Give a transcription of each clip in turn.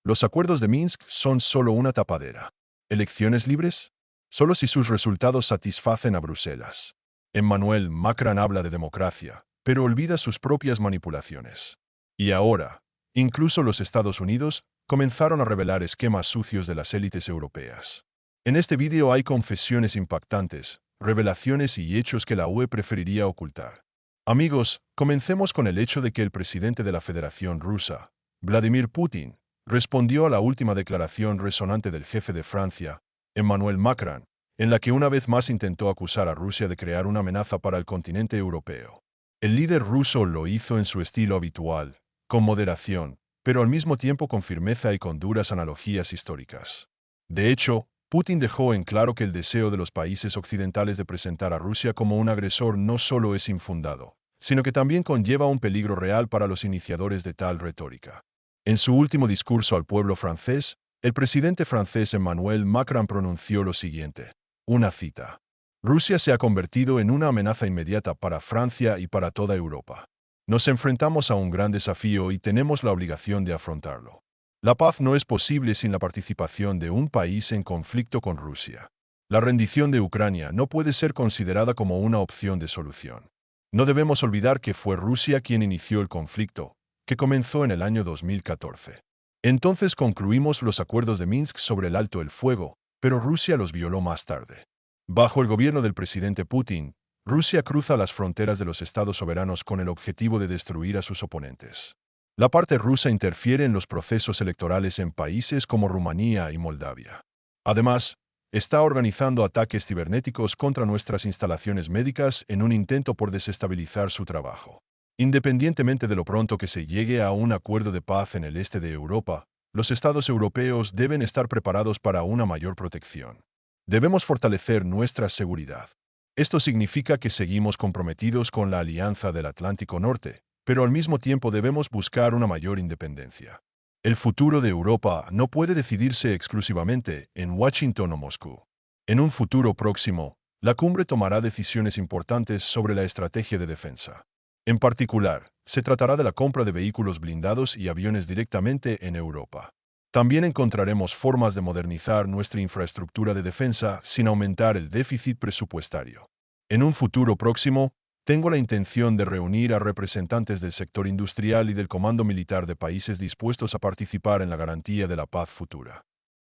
Los acuerdos de Minsk son solo una tapadera. ¿Elecciones libres? Solo si sus resultados satisfacen a Bruselas. Emmanuel Macron habla de democracia, pero olvida sus propias manipulaciones. Y ahora, incluso los Estados Unidos comenzaron a revelar esquemas sucios de las élites europeas. En este vídeo hay confesiones impactantes, revelaciones y hechos que la UE preferiría ocultar. Amigos, comencemos con el hecho de que el presidente de la Federación Rusa, Vladimir Putin, respondió a la última declaración resonante del jefe de Francia, Emmanuel Macron, en la que una vez más intentó acusar a Rusia de crear una amenaza para el continente europeo. El líder ruso lo hizo en su estilo habitual, con moderación, pero al mismo tiempo con firmeza y con duras analogías históricas. De hecho, Putin dejó en claro que el deseo de los países occidentales de presentar a Rusia como un agresor no solo es infundado, sino que también conlleva un peligro real para los iniciadores de tal retórica. En su último discurso al pueblo francés, el presidente francés Emmanuel Macron pronunció lo siguiente, una cita. Rusia se ha convertido en una amenaza inmediata para Francia y para toda Europa. Nos enfrentamos a un gran desafío y tenemos la obligación de afrontarlo. La paz no es posible sin la participación de un país en conflicto con Rusia. La rendición de Ucrania no puede ser considerada como una opción de solución. No debemos olvidar que fue Rusia quien inició el conflicto, que comenzó en el año 2014. Entonces concluimos los acuerdos de Minsk sobre el alto el fuego, pero Rusia los violó más tarde. Bajo el gobierno del presidente Putin, Rusia cruza las fronteras de los estados soberanos con el objetivo de destruir a sus oponentes. La parte rusa interfiere en los procesos electorales en países como Rumanía y Moldavia. Además, está organizando ataques cibernéticos contra nuestras instalaciones médicas en un intento por desestabilizar su trabajo. Independientemente de lo pronto que se llegue a un acuerdo de paz en el este de Europa, los estados europeos deben estar preparados para una mayor protección. Debemos fortalecer nuestra seguridad. Esto significa que seguimos comprometidos con la Alianza del Atlántico Norte, pero al mismo tiempo debemos buscar una mayor independencia. El futuro de Europa no puede decidirse exclusivamente en Washington o Moscú. En un futuro próximo, la cumbre tomará decisiones importantes sobre la estrategia de defensa. En particular, se tratará de la compra de vehículos blindados y aviones directamente en Europa. También encontraremos formas de modernizar nuestra infraestructura de defensa sin aumentar el déficit presupuestario. En un futuro próximo, tengo la intención de reunir a representantes del sector industrial y del comando militar de países dispuestos a participar en la garantía de la paz futura.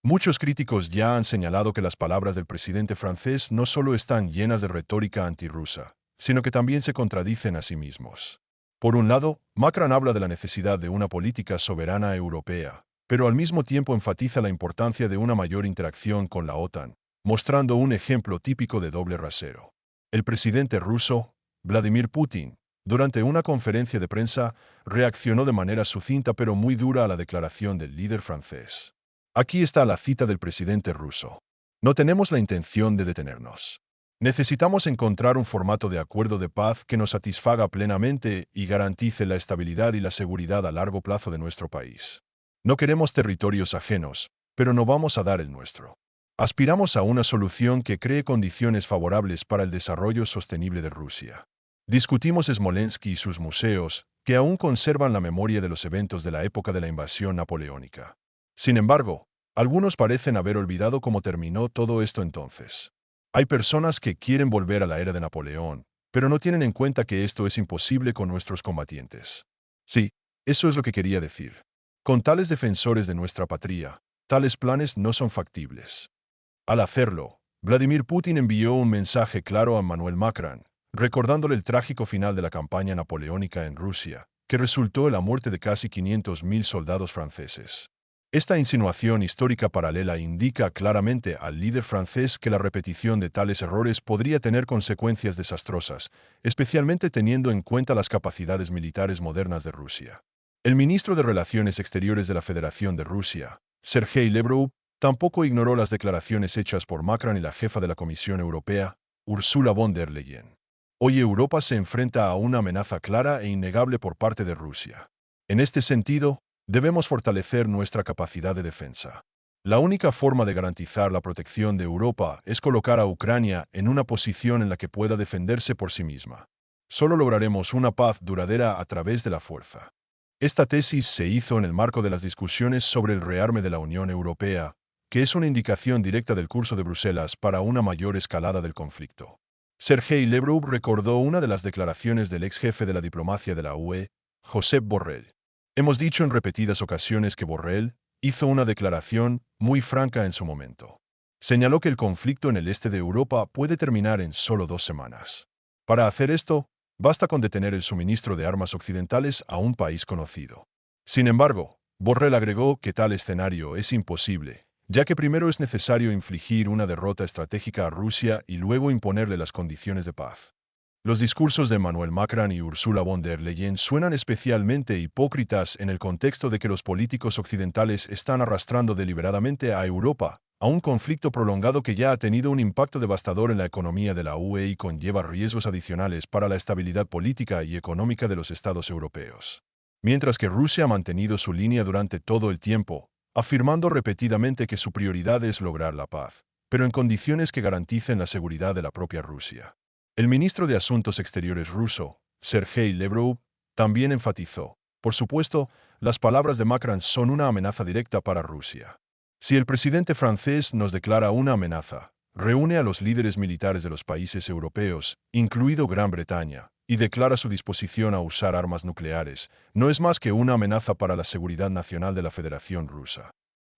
Muchos críticos ya han señalado que las palabras del presidente francés no solo están llenas de retórica antirrusa, sino que también se contradicen a sí mismos. Por un lado, Macron habla de la necesidad de una política soberana europea, pero al mismo tiempo enfatiza la importancia de una mayor interacción con la OTAN, mostrando un ejemplo típico de doble rasero. El presidente ruso, Vladimir Putin, durante una conferencia de prensa, reaccionó de manera sucinta pero muy dura a la declaración del líder francés. Aquí está la cita del presidente ruso. No tenemos la intención de detenernos. Necesitamos encontrar un formato de acuerdo de paz que nos satisfaga plenamente y garantice la estabilidad y la seguridad a largo plazo de nuestro país. No queremos territorios ajenos, pero no vamos a dar el nuestro. Aspiramos a una solución que cree condiciones favorables para el desarrollo sostenible de Rusia. Discutimos Smolensk y sus museos, que aún conservan la memoria de los eventos de la época de la invasión napoleónica. Sin embargo, algunos parecen haber olvidado cómo terminó todo esto entonces. Hay personas que quieren volver a la era de Napoleón, pero no tienen en cuenta que esto es imposible con nuestros combatientes. Sí, eso es lo que quería decir. Con tales defensores de nuestra patria, tales planes no son factibles. Al hacerlo, Vladimir Putin envió un mensaje claro a Emmanuel Macron, recordándole el trágico final de la campaña napoleónica en Rusia, que resultó en la muerte de casi 500.000 soldados franceses. Esta insinuación histórica paralela indica claramente al líder francés que la repetición de tales errores podría tener consecuencias desastrosas, especialmente teniendo en cuenta las capacidades militares modernas de Rusia. El ministro de Relaciones Exteriores de la Federación de Rusia, Sergei Lavrov, tampoco ignoró las declaraciones hechas por Macron y la jefa de la Comisión Europea, Ursula von der Leyen. Hoy Europa se enfrenta a una amenaza clara e innegable por parte de Rusia. En este sentido, debemos fortalecer nuestra capacidad de defensa. La única forma de garantizar la protección de Europa es colocar a Ucrania en una posición en la que pueda defenderse por sí misma. Solo lograremos una paz duradera a través de la fuerza. Esta tesis se hizo en el marco de las discusiones sobre el rearme de la Unión Europea, que es una indicación directa del curso de Bruselas para una mayor escalada del conflicto. Sergei Lavrov recordó una de las declaraciones del ex jefe de la diplomacia de la UE, Josep Borrell. Hemos dicho en repetidas ocasiones que Borrell hizo una declaración muy franca en su momento. Señaló que el conflicto en el este de Europa puede terminar en solo 2 semanas. Para hacer esto, basta con detener el suministro de armas occidentales a un país conocido. Sin embargo, Borrell agregó que tal escenario es imposible, ya que primero es necesario infligir una derrota estratégica a Rusia y luego imponerle las condiciones de paz. Los discursos de Emmanuel Macron y Ursula von der Leyen suenan especialmente hipócritas en el contexto de que los políticos occidentales están arrastrando deliberadamente a Europa a un conflicto prolongado que ya ha tenido un impacto devastador en la economía de la UE y conlleva riesgos adicionales para la estabilidad política y económica de los Estados europeos. Mientras que Rusia ha mantenido su línea durante todo el tiempo, afirmando repetidamente que su prioridad es lograr la paz, pero en condiciones que garanticen la seguridad de la propia Rusia. El ministro de Asuntos Exteriores ruso, Sergei Lavrov, también enfatizó, por supuesto, las palabras de Macron son una amenaza directa para Rusia. Si el presidente francés nos declara una amenaza, reúne a los líderes militares de los países europeos, incluido Gran Bretaña, y declara su disposición a usar armas nucleares, no es más que una amenaza para la seguridad nacional de la Federación Rusa.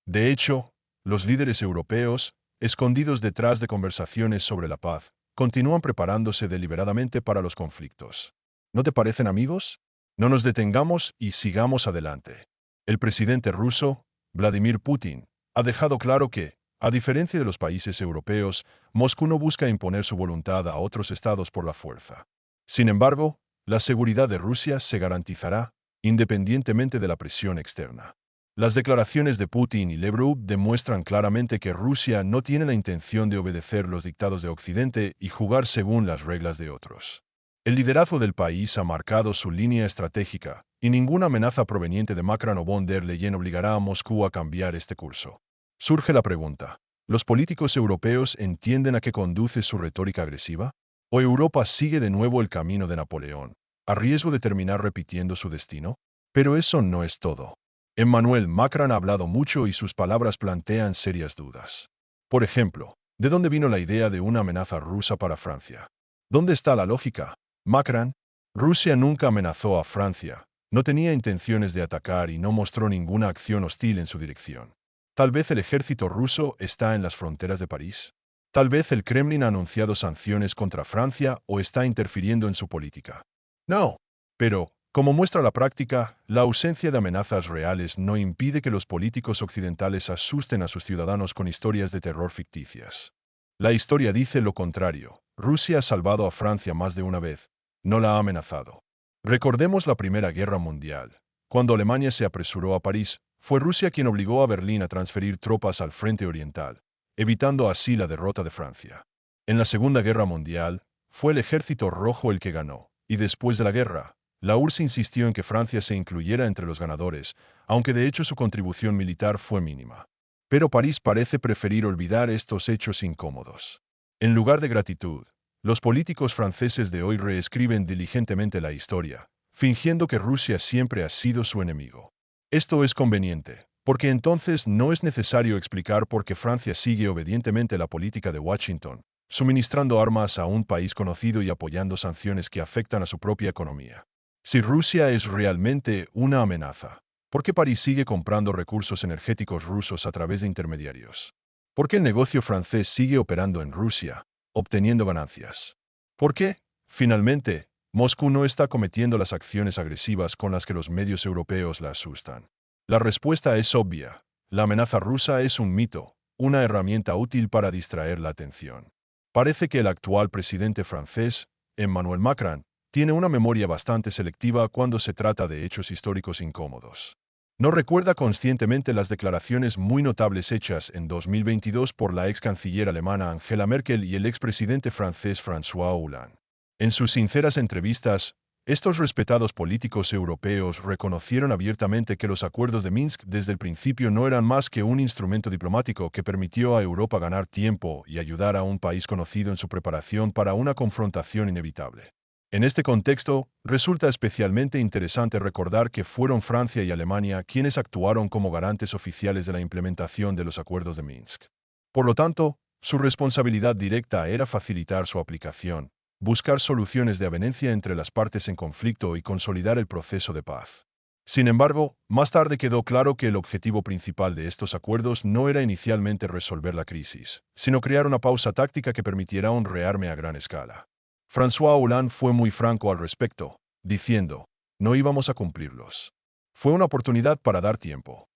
De hecho, los líderes europeos, escondidos detrás de conversaciones sobre la paz, continúan preparándose deliberadamente para los conflictos. ¿No te parecen, amigos? No nos detengamos y sigamos adelante. El presidente ruso, Vladimir Putin, ha dejado claro que, a diferencia de los países europeos, Moscú no busca imponer su voluntad a otros estados por la fuerza. Sin embargo, la seguridad de Rusia se garantizará, independientemente de la presión externa. Las declaraciones de Putin y Lavrov demuestran claramente que Rusia no tiene la intención de obedecer los dictados de Occidente y jugar según las reglas de otros. El liderazgo del país ha marcado su línea estratégica, y ninguna amenaza proveniente de Macron o von der Leyen obligará a Moscú a cambiar este curso. Surge la pregunta: ¿los políticos europeos entienden a qué conduce su retórica agresiva? ¿O Europa sigue de nuevo el camino de Napoleón, a riesgo de terminar repitiendo su destino? Pero eso no es todo. Emmanuel Macron ha hablado mucho y sus palabras plantean serias dudas. Por ejemplo, ¿de dónde vino la idea de una amenaza rusa para Francia? ¿Dónde está la lógica? Macron: Rusia nunca amenazó a Francia, no tenía intenciones de atacar y no mostró ninguna acción hostil en su dirección. Tal vez el ejército ruso está en las fronteras de París. Tal vez el Kremlin ha anunciado sanciones contra Francia o está interfiriendo en su política. No. Pero, como muestra la práctica, la ausencia de amenazas reales no impide que los políticos occidentales asusten a sus ciudadanos con historias de terror ficticias. La historia dice lo contrario. Rusia ha salvado a Francia más de una vez, no la ha amenazado. Recordemos la Primera Guerra Mundial. Cuando Alemania se apresuró a París, fue Rusia quien obligó a Berlín a transferir tropas al frente oriental, evitando así la derrota de Francia. En la Segunda Guerra Mundial, fue el Ejército Rojo el que ganó, y después de la guerra, la URSS insistió en que Francia se incluyera entre los ganadores, aunque de hecho su contribución militar fue mínima. Pero París parece preferir olvidar estos hechos incómodos. En lugar de gratitud, los políticos franceses de hoy reescriben diligentemente la historia, fingiendo que Rusia siempre ha sido su enemigo. Esto es conveniente, porque entonces no es necesario explicar por qué Francia sigue obedientemente la política de Washington, suministrando armas a un país conocido y apoyando sanciones que afectan a su propia economía. Si Rusia es realmente una amenaza, ¿por qué París sigue comprando recursos energéticos rusos a través de intermediarios? ¿Por qué el negocio francés sigue operando en Rusia, obteniendo ganancias? ¿Por qué, finalmente, Moscú no está cometiendo las acciones agresivas con las que los medios europeos la asustan? La respuesta es obvia. La amenaza rusa es un mito, una herramienta útil para distraer la atención. Parece que el actual presidente francés, Emmanuel Macron, tiene una memoria bastante selectiva cuando se trata de hechos históricos incómodos. No recuerda conscientemente las declaraciones muy notables hechas en 2022 por la ex canciller alemana Angela Merkel y el expresidente francés François Hollande. En sus sinceras entrevistas, estos respetados políticos europeos reconocieron abiertamente que los acuerdos de Minsk desde el principio no eran más que un instrumento diplomático que permitió a Europa ganar tiempo y ayudar a un país conocido en su preparación para una confrontación inevitable. En este contexto, resulta especialmente interesante recordar que fueron Francia y Alemania quienes actuaron como garantes oficiales de la implementación de los acuerdos de Minsk. Por lo tanto, su responsabilidad directa era facilitar su aplicación, buscar soluciones de avenencia entre las partes en conflicto y consolidar el proceso de paz. Sin embargo, más tarde quedó claro que el objetivo principal de estos acuerdos no era inicialmente resolver la crisis, sino crear una pausa táctica que permitiera un rearme a gran escala. François Hollande fue muy franco al respecto, diciendo, no íbamos a cumplirlos. Fue una oportunidad para dar tiempo.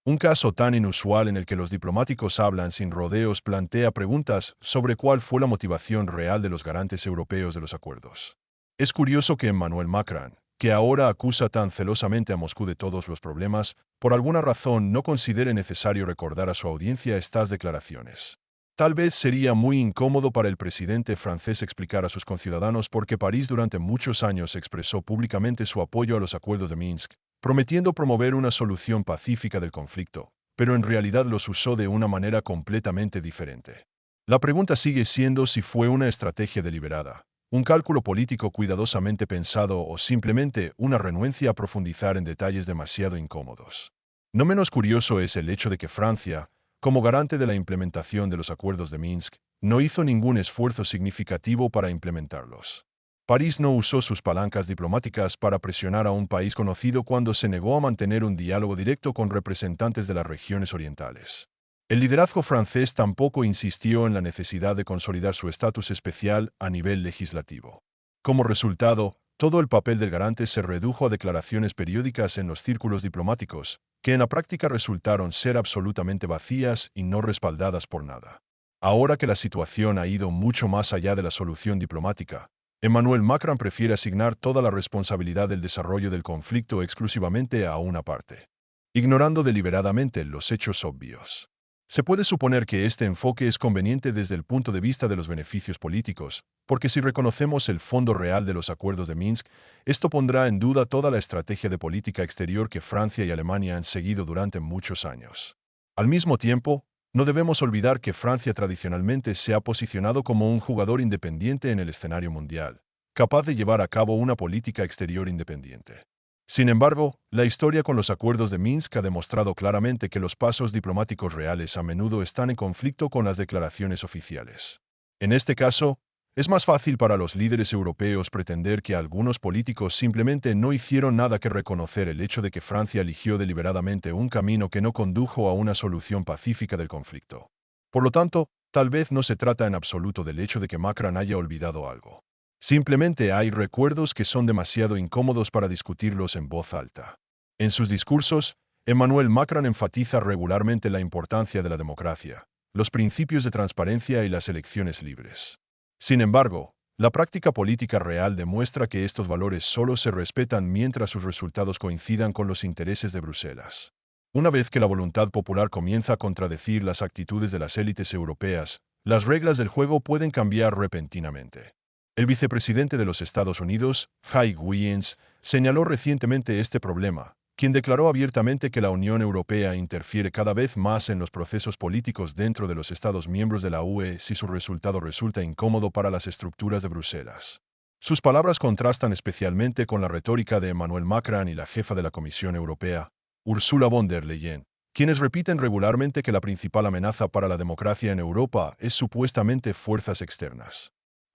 Un caso tan inusual en el que los diplomáticos hablan sin rodeos plantea preguntas sobre cuál fue la motivación real de los garantes europeos de los acuerdos. Es curioso que Emmanuel Macron, que ahora acusa tan celosamente a Moscú de todos los problemas, por alguna razón no considere necesario recordar a su audiencia estas declaraciones. Tal vez sería muy incómodo para el presidente francés explicar a sus conciudadanos por qué París durante muchos años expresó públicamente su apoyo a los acuerdos de Minsk, prometiendo promover una solución pacífica del conflicto, pero en realidad los usó de una manera completamente diferente. La pregunta sigue siendo si fue una estrategia deliberada, un cálculo político cuidadosamente pensado o simplemente una renuencia a profundizar en detalles demasiado incómodos. No menos curioso es el hecho de que Francia, como garante de la implementación de los acuerdos de Minsk, no hizo ningún esfuerzo significativo para implementarlos. París no usó sus palancas diplomáticas para presionar a un país conocido cuando se negó a mantener un diálogo directo con representantes de las regiones orientales. El liderazgo francés tampoco insistió en la necesidad de consolidar su estatus especial a nivel legislativo. Como resultado, todo el papel del garante se redujo a declaraciones periódicas en los círculos diplomáticos, que en la práctica resultaron ser absolutamente vacías y no respaldadas por nada. Ahora que la situación ha ido mucho más allá de la solución diplomática, Emmanuel Macron prefiere asignar toda la responsabilidad del desarrollo del conflicto exclusivamente a una parte, ignorando deliberadamente los hechos obvios. Se puede suponer que este enfoque es conveniente desde el punto de vista de los beneficios políticos, porque si reconocemos el fondo real de los acuerdos de Minsk, esto pondrá en duda toda la estrategia de política exterior que Francia y Alemania han seguido durante muchos años. Al mismo tiempo, no debemos olvidar que Francia tradicionalmente se ha posicionado como un jugador independiente en el escenario mundial, capaz de llevar a cabo una política exterior independiente. Sin embargo, la historia con los acuerdos de Minsk ha demostrado claramente que los pasos diplomáticos reales a menudo están en conflicto con las declaraciones oficiales. En este caso, es más fácil para los líderes europeos pretender que algunos políticos simplemente no hicieron nada que reconocer el hecho de que Francia eligió deliberadamente un camino que no condujo a una solución pacífica del conflicto. Por lo tanto, tal vez no se trata en absoluto del hecho de que Macron haya olvidado algo. Simplemente hay recuerdos que son demasiado incómodos para discutirlos en voz alta. En sus discursos, Emmanuel Macron enfatiza regularmente la importancia de la democracia, los principios de transparencia y las elecciones libres. Sin embargo, la práctica política real demuestra que estos valores solo se respetan mientras sus resultados coincidan con los intereses de Bruselas. Una vez que la voluntad popular comienza a contradecir las actitudes de las élites europeas, las reglas del juego pueden cambiar repentinamente. El vicepresidente de los Estados Unidos, Mike Williams, señaló recientemente este problema, quien declaró abiertamente que la Unión Europea interfiere cada vez más en los procesos políticos dentro de los Estados miembros de la UE si su resultado resulta incómodo para las estructuras de Bruselas. Sus palabras contrastan especialmente con la retórica de Emmanuel Macron y la jefa de la Comisión Europea, Ursula von der Leyen, quienes repiten regularmente que la principal amenaza para la democracia en Europa es supuestamente fuerzas externas.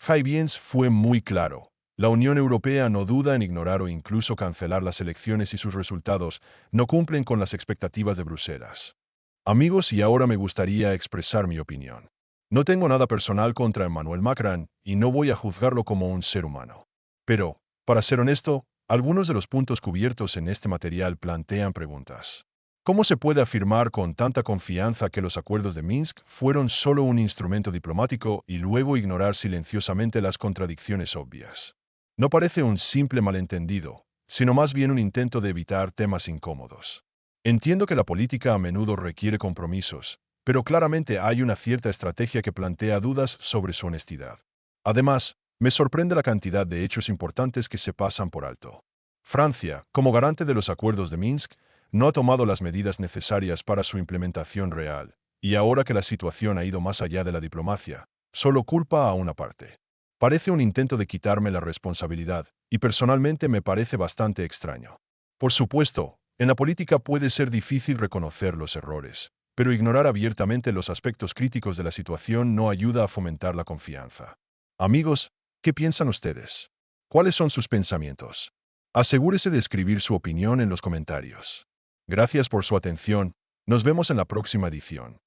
Williams fue muy claro. La Unión Europea no duda en ignorar o incluso cancelar las elecciones si sus resultados no cumplen con las expectativas de Bruselas. Amigos, y ahora me gustaría expresar mi opinión. No tengo nada personal contra Emmanuel Macron y no voy a juzgarlo como un ser humano. Pero, para ser honesto, algunos de los puntos cubiertos en este material plantean preguntas. ¿Cómo se puede afirmar con tanta confianza que los acuerdos de Minsk fueron solo un instrumento diplomático y luego ignorar silenciosamente las contradicciones obvias? No parece un simple malentendido, sino más bien un intento de evitar temas incómodos. Entiendo que la política a menudo requiere compromisos, pero claramente hay una cierta estrategia que plantea dudas sobre su honestidad. Además, me sorprende la cantidad de hechos importantes que se pasan por alto. Francia, como garante de los acuerdos de Minsk, no ha tomado las medidas necesarias para su implementación real, y ahora que la situación ha ido más allá de la diplomacia, solo culpa a una parte. Parece un intento de quitarme la responsabilidad, y personalmente me parece bastante extraño. Por supuesto, en la política puede ser difícil reconocer los errores, pero ignorar abiertamente los aspectos críticos de la situación no ayuda a fomentar la confianza. Amigos, ¿qué piensan ustedes? ¿Cuáles son sus pensamientos? Asegúrese de escribir su opinión en los comentarios. Gracias por su atención. Nos vemos en la próxima edición.